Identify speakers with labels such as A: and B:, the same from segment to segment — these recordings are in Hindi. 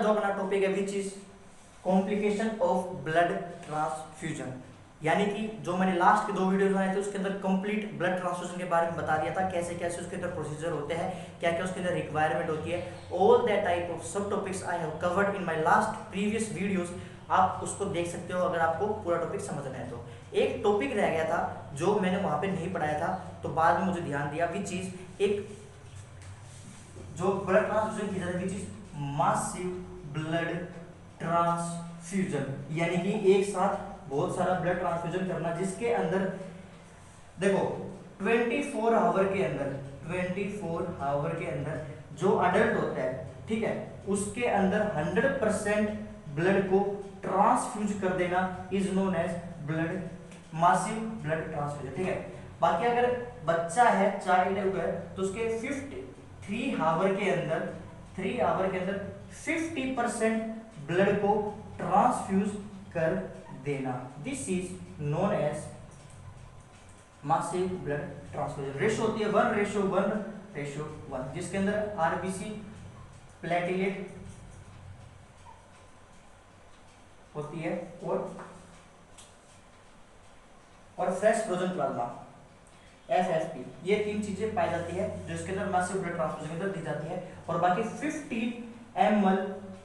A: जो अपना टॉपिक है which is complication of blood transfusion, यानी कि जो मैंने लास्ट के 2 वीडियोस बनाए थे उसके अंदर कंप्लीट ब्लड ट्रांसफ्यूजन के बारे में बता दिया था, कैसे कैसे उसके अंदर प्रोसीजर होते हैं, क्या क्या उसके अंदर रिक्वायरमेंट होती है। ऑल दैट टाइप ऑफ सब topics I have covered in my last previous videos, आप उसको देख सकते हो अगर आपको पूरा टॉपिक समझना है तो। एक टॉपिक रह गया था जो मैंने वहां पे नहीं पढ़ाया था, तो बाद में मुझे ध्यान दिया विच इज एक जो ब्लड ट्रांसफ्यूजन की जाती है which is massive blood transfusion, यानी कि एक साथ बहुत सारा ब्लड ट्रांसफ्यूजन करना, जिसके अंदर देखो 24 आवर के अंदर जो अडल्ट होता है, ठीक है, उसके अंदर 100% ब्लड को ट्रांसफ्यूज कर देना is known as blood massive blood transfusion, ठीक है। बाकी अगर बच्चा है, चाइल्ड है, तो उसके 3 आवर के अंदर 50% ब्लड को ट्रांसफ्यूज कर देना, this is known as massive blood transfusion. Ratio होती है 1:1:1, जिसके अंदर आरबीसी प्लेटलेट होती है और फ्रेश फ्रोजन प्लाज्मा FFP, ये 3 चीजें पाई जाती है जो इसके अंदर मासिव ब्लड ट्रांसफ्यूजन के अंदर दी जाती है। और बाकी 50 ml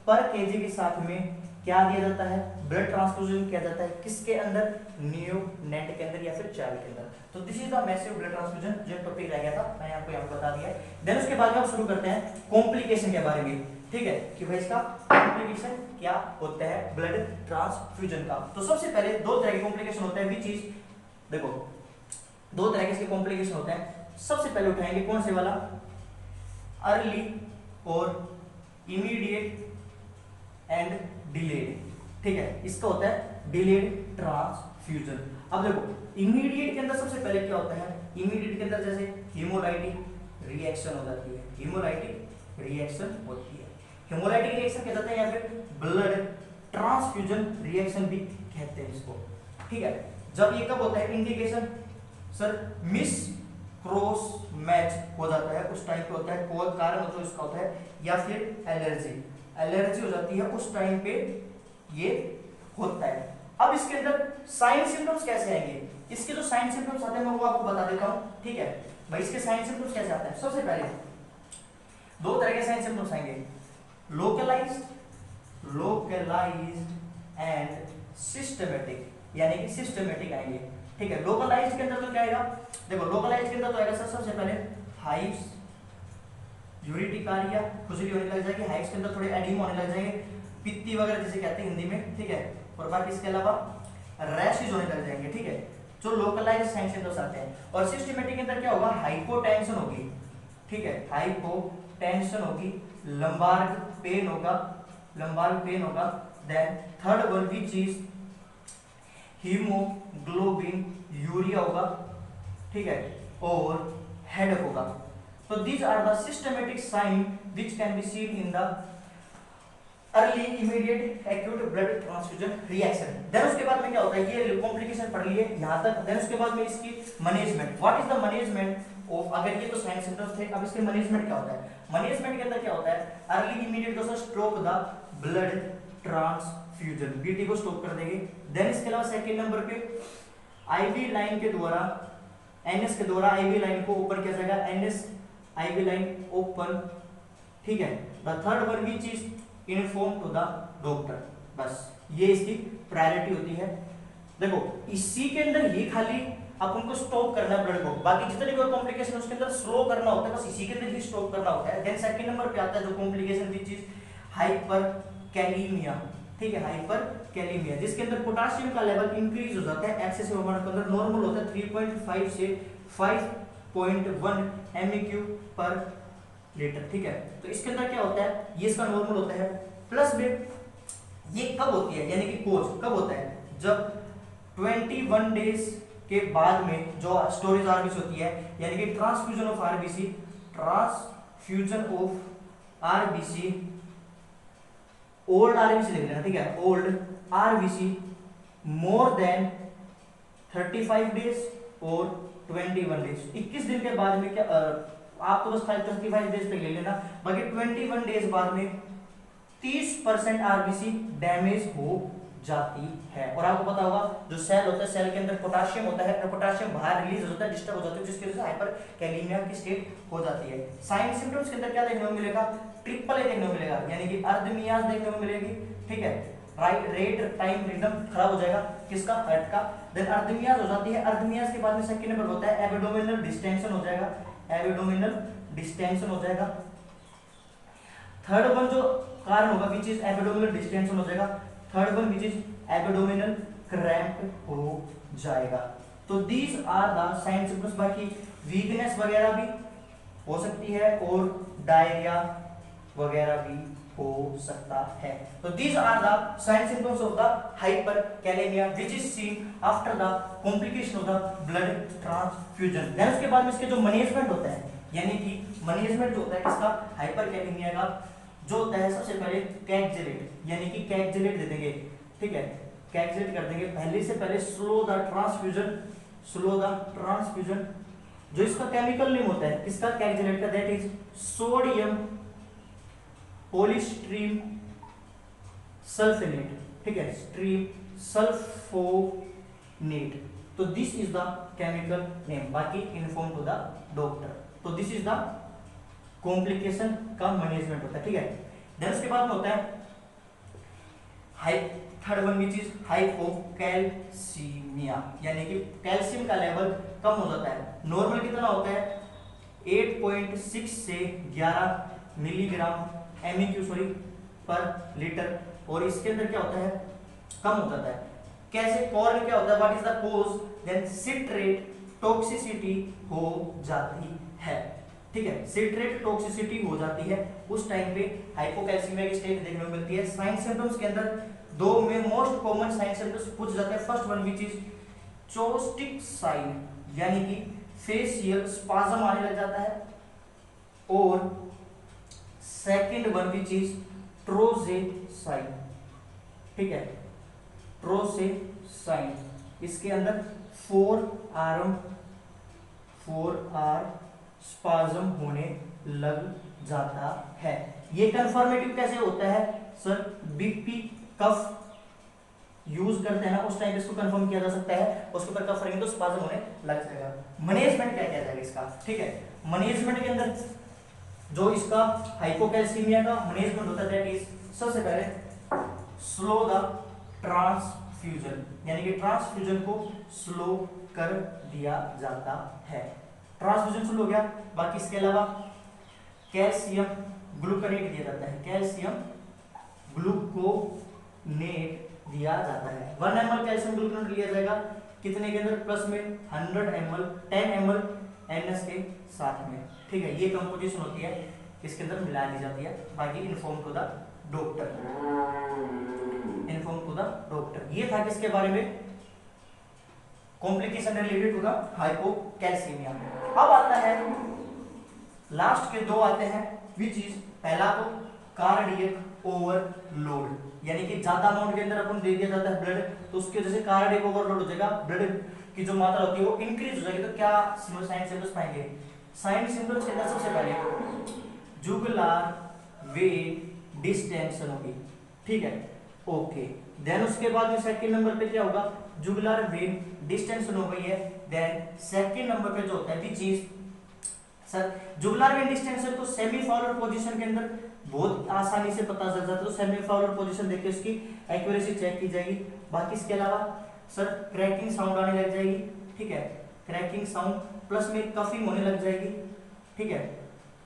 A: पर केजी के साथ में क्या दिया जाता है, ब्लड ट्रांसफ्यूजन किया जाता है, किसके अंदर, नियोनेट के अंदर या फिर चाइल्ड के अंदर। तो this is the massive blood transfusion, जो टॉपिक रह गया था मैंने आपको यहाँ बता दिया है। देन उसके बाद हम शुरू करते हैं कॉम्प्लिकेशन के बारे में, ठीक है, कि भाई इसका कॉम्प्लिकेशन क्या होता है ब्लड ट्रांसफ्यूजन का। तो सबसे पहले 2 तरह के कॉम्प्लिकेशन होते हैं, विच इज देखो 2 तरह के इसके कॉम्प्लिकेशन होते हैं। सबसे पहले उठाएंगे कौन से वाला, अर्ली और इमीडिएट एंड डिलेड, ठीक है, इसका होता है डिलेड ट्रांसफ्यूजन। अब देखो इमीडिएट के अंदर सबसे पहले क्या होता है, इमीडिएट के अंदर जैसे हीमोलाइटिक रिएक्शन हो जाती है, हीमोलाइटिक रिएक्शन होती है, हीमोलाइटिक रिएक्शन कहते हैं या फिर ब्लड ट्रांसफ्यूजन रिएक्शन भी कहते हैं इसको, ठीक है। जब ये कब होता है, indication sir miss cross match हो जाता है, उस टाइम पे होता है, कोई कारण जो इसका होता है, या फिर एलर्जी हो जाती है, उस टाइम पे ये होता है। अब इसके अंदर साइन सिम्टम्स कैसे आएंगे, इसके जो साइन सिम्टम्स आते हैं मैं वो आपको बता देता हूं, ठीक है भाई। इसके साइन सिम्टम्स कैसे आते हैं, सबसे पहले 2 तरह के साइन सिम्टम्स आएंगे, लोकलाइज्ड एंड सिस्टमेटिक, यानी कि सिस्टमेटिक आएंगे, ठीक है। लोकलाइज्ड के अंदर तो क्या आएगा, देखो लोकलाइज्ड के अंदर तो आएगा सर सबसे पहले हाइव्स, यूरिटिकारिया, खुजली होने लग जाएगी, हाइव्स के अंदर थोड़े एडिमा होने लग जाएंगे, पित्ती वगैरह जिसे कहते हैं हिंदी में, ठीक है। और बाकी इसके अलावा रैशेज होने लग जाएंगे, ठीक है, जो लोकलाइज्ड साइन सिम्टम्स आते हैं। और सिस्टमेटिक के अंदर क्या होगा, हाइपोटेंशन होगी, ठीक है, हाइपोटेंशन होगी, लंबार पेन होगा, then third one which is haemoglobin urea होगा, ठीक है, और हेडेक होगा। तो these are the systematic sign which can be seen in the early immediate acute blood transfusion reaction. then उसके बाद में क्या होता है, ये कॉम्प्लिकेशन पढ़ लिए यहाँ तक। then उसके बाद में इसकी management, what is the management of, अगर ये तो साइन सिम्टम्स थे, अब इसके मैनेजमेंट क्या होता है। मैनेजमेंट के अंदर क्या होता है, अर्ली इमीडिएट दोस्तों stop the blood transfusion, BT को स्टॉप कर देंगे। देन इसके अलावा सेकंड नंबर पे आईवी लाइन के द्वारा, एनएस के द्वारा आईवी लाइन को ओपन किया जाएगा, एनएस आईवी लाइन ओपन, ठीक है। The third one which is inform to the doctor, बस ये इसकी प्रायोरिटी होती है। देखो इसी के अंदर ही खाली अपन को स्टॉप करना है ब्लड को, बाकी जितने भी कॉम्प्लिकेशन उसके अंदर स्लो करना होता है, बस इसी के अंदर ही स्टॉप करना होता है। देन सेकंड नंबर पे आता है जो कॉम्प्लिकेशन विच इज हाइपरकैलेमिया, ठीक है, हाइपरकैलेमिया, जिसके अंदर पोटेशियम का लेवल इंक्रीज हो जाता है एक्सेसिव अमाउंट के अंदर, नॉर्मल होता है 3.5 से 5.1 MEQ पर लीटर, ठीक है। तो इसके अंदर क्या होता है, ये इसका नॉर्मल होता है, प्लस में ये कब होती है, यानी कि कोज कब होता है, जब 21 डेज के बाद में जो स्टोरेज आरबीसी होती है, यानी कि transfusion of RBC old RBC लिख लेना, ठीक है, old RBC more than 35 days और 21 डेज, 21 दिन के बाद में क्या आप तो बस 35 डेज तक ले लेना, बाकी 21 डेज बाद में 30% आरबीसी डैमेज हो जाती है। और आपको पता होगा जो सेल होता है, सेल के अंदर पोटेशियम होता है, पोटेशियम बाहर रिलीज हो जाता है, डिस्टर्ब हो जाता है, जिसकी वजह से हाइपर कैलीमिया की स्टेट हो जाती है। साइन सिम्टम्स के अंदर क्या देखने को मिलेगा, ट्रिपल ए देखने को मिलेगा, यानी कि अर्धमियाज देखने को मिलेगी, ठीक है, राइट रेट टाइम रिदम खराब हो जाएगा, किसका, हार्ट का। देन अर्धमियाज हो जाती है, अर्धमियाज के बाद में सेकंड नंबर होता है एब्डोमिनल डिस्टेंशन हो जाएगा, एब्डोमिनल डिस्टेंशन हो जाएगा। थर्ड वन जो कारण होगा विच इज एब्डोमिनल डिस्टेंशन हो जाएगा, third one which is abdominal cramp हो जाएगा। तो these are the sign symptoms. बाकी वीकनेस वगैरह भी हो सकती है और डायरिया वगैरह भी हो सकता है। तो these are the sign symptoms of the hyperkalaemia which is seen after the complication of the blood transfusion. Then उसके बाद में इसके जो मैनेजमेंट होता है, यानी कि मैनेजमेंट जो होता है किसका, हाइपरकैलेमिया का, जो होता है सबसे पहले कैक्जेलेट, यानी कि कैक्जेलेट दे देंगे, ठीक है, कैक्जेलेट कर देंगे। पहले से पहले slow the transfusion, slow the transfusion. जो इसका केमिकल नेम होता है किसका, कैक्जेलेट का, दैट इज सोडियम पॉलीस्ट्रीम सल्फोनेट, ठीक है, स्ट्रीम सल्फोनेट। तो this is the chemical name, बाकी इन्फॉर्म टू द डॉक्टर। तो दिस इज द कॉम्प्लिकेशन का मैनेजमेंट होता है, ठीक है। देन उसके बाद में होता है third one which is hypocalcaemia, यानी कि कैल्शियम का लेवल कम हो जाता है। नॉर्मल कितना होता है, 8.6 से 11 मिलीग्राम MEQ पर लीटर, और इसके अंदर क्या होता है, कम हो जाता है। कैसे, कॉर्न क्या होता है, what is the cause, then citrate toxicity हो जाती है, ठीक है, सिट्रेट टॉक्सिसिटी हो जाती है। उस टाइम पे हाइपोकैल्सीमिया की स्टेट देखने को मिलती है। साइन सिम्टम्स के अंदर दो में मोस्ट कॉमन साइन सिम्टम्स पूछ जाते हैं। First one which is Chvostek sign, यानी कि फेशियल स्पाज्म आने लग जाता है, और second one which is Trousseau sign, ठीक है, ट्रोजे साइन। इसके अंदर फोर आर्म स्पाज्म होने लग जाता है। ये कंफर्मेटिव कैसे होता है सर, बीपी कफ यूज करते हैं ना, उस टाइम इसको कंफर्म किया जा सकता है, उसके ऊपर कफ रहेंगे तो स्पाज्म होने लग जाएगा। मैनेजमेंट क्या किया जाएगा इसका, ठीक है, मैनेजमेंट के अंदर जो इसका हाइपोकैल्सीमिया का मैनेजमेंट होता है दैट इज, सबसे पहले स्लो द ट्रांसफ्यूजन, यानी कि ट्रांसफ्यूजन को स्लो कर दिया जाता है। ट्रांसफ्यूजन स्लो हो गया। बाकी इसके अलावा कैल्शियम ग्लूकोनेट दिया जाता है, कैल्शियम ग्लूकोनेट दिया जाता है। 1 ml कैल्शियम ग्लूकोनेट लिया जाएगा कितने के अंदर, प्लस में 100 ml 10 ml NS के साथ में, ठीक है, ये कंपोजिशन होती है, इसके अंदर मिला दी जाती है। बाकी inform to the doctor, inform to the doctor. ये था किसके बारे में, complication related to the hypocalcaemia. अब आता है लास्ट के दो आते हैं विच इज, पहला तो कार्डियक ओवरलोड, यानी कि ज्यादा अमाउंट के अंदर अपन दे दिया जाता है ब्लड, तो उसकी वजह से कार्डियक ओवरलोड हो जाएगा, ब्लड की जो मात्रा होती है वो इंक्रीज हो जाएगी। तो क्या साइन सिम्टम्स पाएंगे, साइन सिम्टम्स के अंदर सबसे पहले जुगुलार वेन डिस्टेंशन होगी, ठीक है, ओके। देन उसके बाद में सेकंड नंबर पे क्या होगा, जुगुलार वेन डिस्टेंशन हो गई है। देन सेकंड नंबर पे जो होता है which is sir, jugular vein distension तो सेमी फाउलर पोजीशन के अंदर बहुत आसानी से पता चल जाता है, तो सेमी फाउलर पोजीशन देख के उसकी एक्यूरेसी चेक की जाएगी। बाकी इसके अलावा सर क्रैकिंग साउंड आने लग जाएगी, ठीक है, क्रैकिंग साउंड प्लस में कफिंग होने लग जाएगी, ठीक है,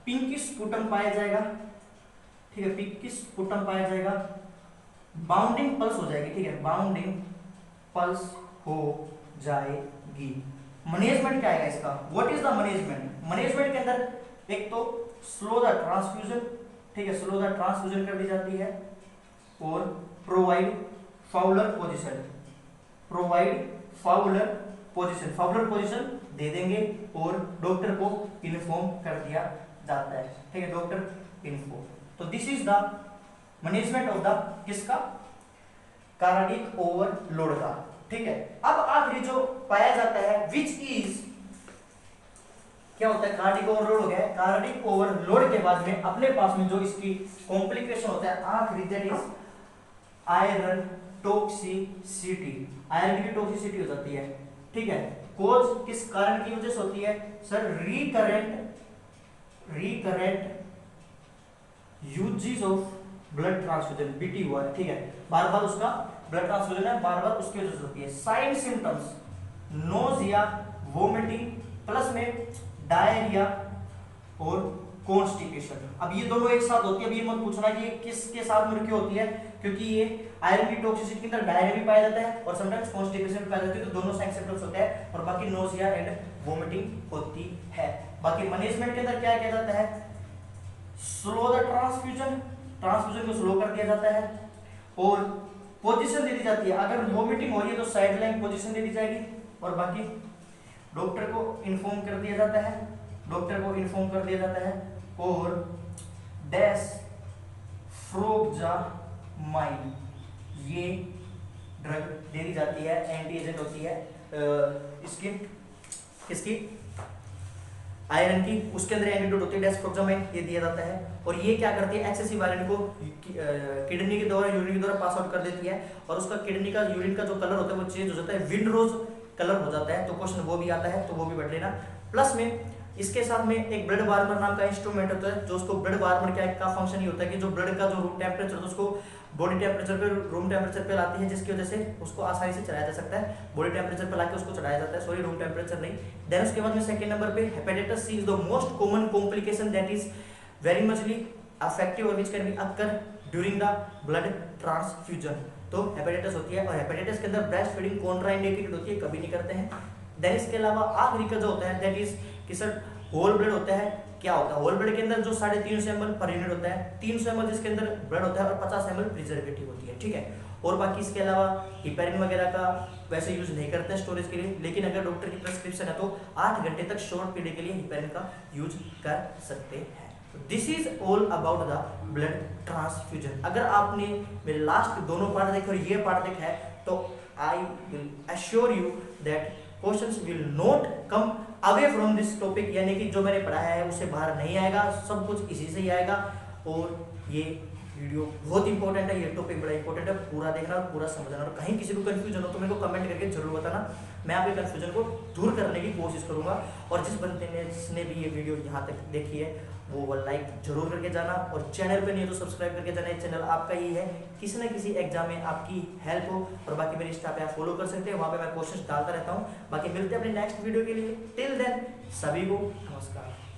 A: पिंकिश स्पुटम पाया जाएगा, ठीक है, पिंकिश स्पुटम पाया जाएगा, बाउंडिंग पल्स हो जाएगी, ठीक है, बाउंडिंग पल्स हो जाएगी। मैनेजमेंट क्या आएगा इसका, what is the management, management के अंदर एक तो स्लो द ट्रांसफ्यूजन, ठीक है, स्लो द ट्रांसफ्यूजन कर दी जाती है, और provide Fowler position, provide Fowler position, Fowler position दे देंगे, और डॉक्टर को इन्फॉर्म कर दिया जाता है, ठीक है, डॉक्टर इन्फॉर्म। तो this is the management of the किसका, कार्डियक ओवरलोड का, ठीक है। अब आखिरी जो पाया जाता है विच इज क्या होता है, कार्डिक ओवरलोड हो गया है, कार्डिक ओवरलोड के बाद में अपने पास में जो इसकी कॉम्प्लिकेशन होता है आखिरी, that is iron toxicity, iron की टॉक्सिसिटी हो जाती है, ठीक है। कोज किस कारण की वजह से होती है sir, recurrent uses of blood transfusion, BT हुआ है, ठीक है, बार बार उसका ब्लड ट्रांसफ्यूजन है, बार बार उसकी वजह से होती है। Sign symptoms nausea, vomiting, plus में डायरिया और कॉन्स्टिपेशन। अब ये दोनों एक साथ होती है, अब ये मत पूछना कि ये किसके साथ में क्यों होती है, क्योंकि ये आयरन की टॉक्सिसिटी के अंदर डायरिया भी पाया जाता है और समटाइम्स कॉन्स्टिपेशन भी पाया जाता है, तो दोनों साइन सिम्टम्स होते हैं और बाकी नोजिया एंड वोमिटिंग होती है। बाकी मैनेजमेंट के अंदर क्या किया जाता है, स्लो द ट्रांसफ्यूजन, ट्रांसफ्यूजन को स्लो कर दिया जाता है और पोजीशन दे दी जाती है, अगर वोमिटिंग हो रही है तो साइड लाइन पोजीशन दे दी जाएगी और बाकी डॉक्टर को इन्फॉर्म कर दिया जाता है, डॉक्टर को इन्फॉर्म कर दिया जाता है और डेस्फ्रोग्जामाइन ये ड्रग दे दी जाती है, एंटी एजेंट होती है इसकी आयरन की, उसके अंदर एंटीडोट होती है डेस्फ्रोग्जामाइन, ये दिया जाता है और ये क्या करती है, एक्सेसिव आयरन को किडनी के द्वारा, यूरिन के द्वारा पास आउट कर देती है और उसका किडनी का यूरिन का जो कलर होता है वो चेंज हो जाता है, विंडरोज कलर हो जाता है, तो क्वेश्चन वो भी आता है तो वो भी पढ़ लेना। प्लस में इसके साथ में एक ब्लड वार्मर नाम का इंस्ट्रूमेंट होता है, जो उसको ब्लड वार्मर क्या का फंक्शन ये होता है कि जो ब्लड का जो रूम टेम्परेचर होता है उसको बॉडी टेम्परेचर पे, रूम टेम्परेचर पे लाती है, जिसकी वजह से उसको आसानी से चढ़ाया जा सकता है, बॉडी टेम्परेचर पे लाके उसको चढ़ाया जाता है, सॉरी रूम टेम्परेचर नहीं। देन उसके बाद में सेकंड नंबर पे hepatitis C is the most common complication that is very muchly affective और which can be occur during the blood transfusion, तो हेपेटाइटिस होती है और हेपेटाइटिस के अंदर ब्रेस्ट फीडिंग कॉन्ट्राइंडिकेटेड होती है, कभी नहीं करते हैं। देन इसके अलावा आखिरी का जो होता है दैट इज कि सर होल ब्लड होता है, क्या होता है होल ब्लड के अंदर जो 350 ml पर यूनिट होता है, 300 ml जिसके अंदर ब्लड होता है और 50 ml प्रिजर्वेटिव होती है, ठीक है। और बाकी इसके अलावा हिपेरिन वगैरह का वैसे यूज नहीं करते हैं स्टोरेज के लिए, लेकिन अगर डॉक्टर की प्रेस्क्रिप्शन है तो 8 घंटे तक शॉर्ट पीरियड के लिए हिपेरिन का यूज कर सकते हैं। This is all about the blood transfusion. अगर आपने मेरे लास्ट दोनों पार्ट देखे और ये पार्ट देखा है तो I will assure you that questions will not come away from this topic, यानी कि जो मैंने पढ़ाया है उससे बाहर नहीं आएगा, सब कुछ इसी से ही आएगा। और ये वीडियो बहुत इंपॉर्टेंट है, ये टॉपिक बड़ा इंपॉर्टेंट है, पूरा देखना और पूरा समझना, और कहीं किसी को कंफ्यूजन हो तो मेरे को कमेंट करके जरूर बताना, मैं आपके कंफ्यूजन को दूर करने की कोशिश करूंगा। और जिस बंदे ने जिसने भी ये वीडियो यहाँ तक देखी है वो लाइक जरूर करके जाना, और चैनल पे नहीं तो सब्सक्राइब करके जाना, ये चैनल आपका ही है, किसी न किसी एग्जाम में आपकी हेल्प हो। और बाकी मेरे इंस्टा पे आप फॉलो कर सकते हैं, वहाँ पे मैं क्वेश्चन डालता रहता हूँ। बाकी मिलते हैं अपने नेक्स्ट वीडियो के लिए, टिल देन सभी को नमस्कार।